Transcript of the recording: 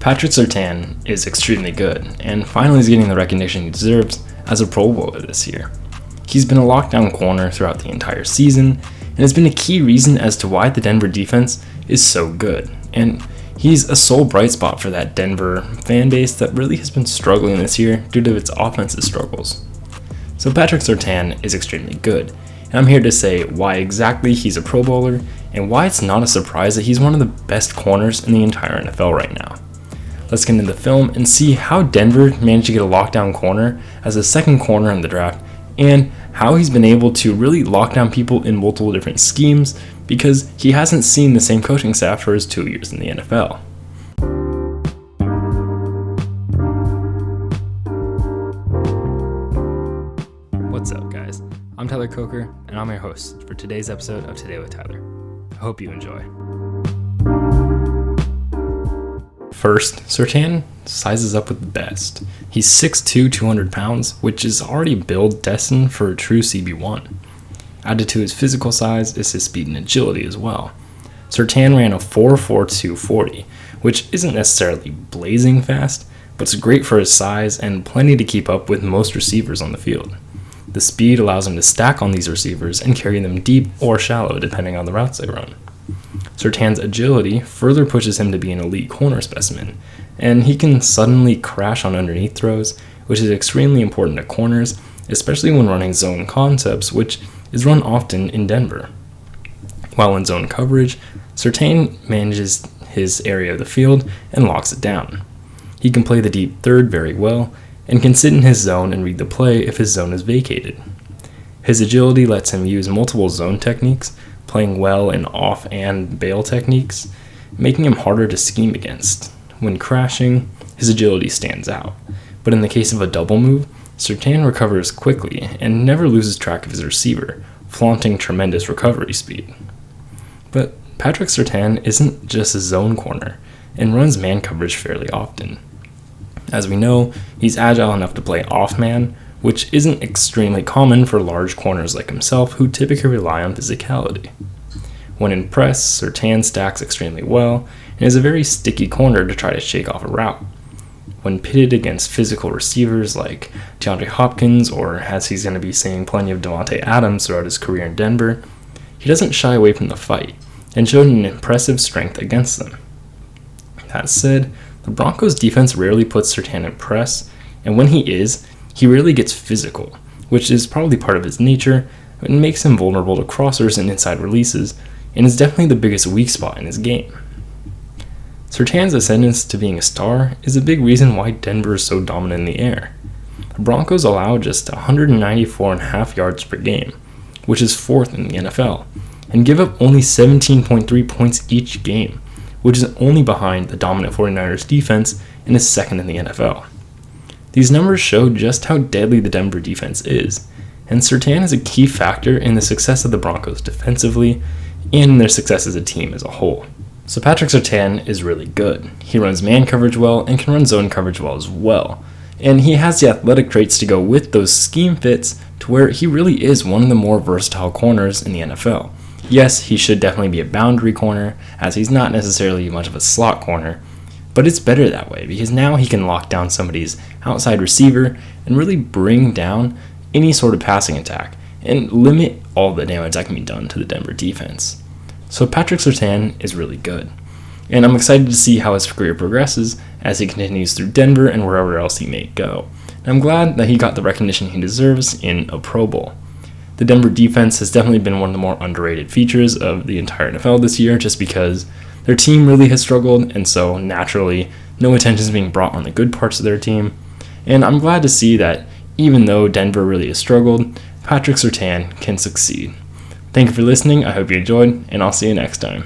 Patrick Surtain is extremely good, and finally is getting the recognition he deserves as a Pro Bowler this year. He's been a lockdown corner throughout the entire season, and has been a key reason as to why the Denver defense is so good. And he's a sole bright spot for that Denver fan base that really has been struggling this year due to its offensive struggles. So Patrick Surtain is extremely good, and I'm here to say why exactly he's a Pro Bowler and why it's not a surprise that he's one of the best corners in the entire NFL right now. Let's get into the film and see how Denver managed to get a lockdown corner as a second corner in the draft, and how he's been able to really lock down people in multiple different schemes because he hasn't seen the same coaching staff for his 2 years in the NFL. What's up, guys? I'm Tyler Coker, and I'm your host for today's episode of Today with Tyler. I hope you enjoy. First, Surtain sizes up with the best. He's 6'2", 200 pounds, which is already a build destined for a true CB1. Added to his physical size is his speed and agility as well. Surtain ran a 4.42 40, which isn't necessarily blazing fast, but it's great for his size and plenty to keep up with most receivers on the field. The speed allows him to stack on these receivers and carry them deep or shallow depending on the routes they run. Surtain's agility further pushes him to be an elite corner specimen, and he can suddenly crash on underneath throws, which is extremely important to corners, especially when running zone concepts, which is run often in Denver. While in zone coverage, Surtain manages his area of the field and locks it down. He can play the deep third very well, and can sit in his zone and read the play if his zone is vacated. His agility lets him use multiple zone techniques, playing well in off and bail techniques, making him harder to scheme against. When crashing, his agility stands out, but in the case of a double move, Surtain recovers quickly and never loses track of his receiver, flaunting tremendous recovery speed. But Patrick Surtain isn't just a zone corner, and runs man coverage fairly often. As we know, he's agile enough to play off-man, which isn't extremely common for large corners like himself who typically rely on physicality. When in press, Surtain stacks extremely well and is a very sticky corner to try to shake off a route. When pitted against physical receivers like DeAndre Hopkins, or as he's going to be seeing plenty of Devontae Adams throughout his career in Denver, he doesn't shy away from the fight and showed an impressive strength against them. That said, the Broncos defense rarely puts Surtain in press, and when he is, he rarely gets physical, which is probably part of his nature and makes him vulnerable to crossers and inside releases, and is definitely the biggest weak spot in his game. Surtain's ascendance to being a star is a big reason why Denver is so dominant in the air. The Broncos allow just 194.5 yards per game, which is fourth in the NFL, and give up only 17.3 points each game, which is only behind the dominant 49ers defense and is second in the NFL. These numbers show just how deadly the Denver defense is, and Surtain is a key factor in the success of the Broncos defensively and in their success as a team as a whole. So Patrick Surtain is really good. He runs man coverage well and can run zone coverage well as well, and he has the athletic traits to go with those scheme fits to where he really is one of the more versatile corners in the NFL. Yes, he should definitely be a boundary corner, as he's not necessarily much of a slot corner, but it's better that way because now he can lock down somebody's outside receiver and really bring down any sort of passing attack and limit all the damage that can be done to the Denver defense. So Patrick Surtain is really good, and I'm excited to see how his career progresses as he continues through Denver and wherever else he may go. And I'm glad that he got the recognition he deserves in a Pro Bowl. The Denver defense has definitely been one of the more underrated features of the entire NFL this year just because their team really has struggled, and so naturally no attention is being brought on the good parts of their team. And I'm glad to see that even though Denver really has struggled, Patrick Surtain can succeed. Thank you for listening, I hope you enjoyed, and I'll see you next time.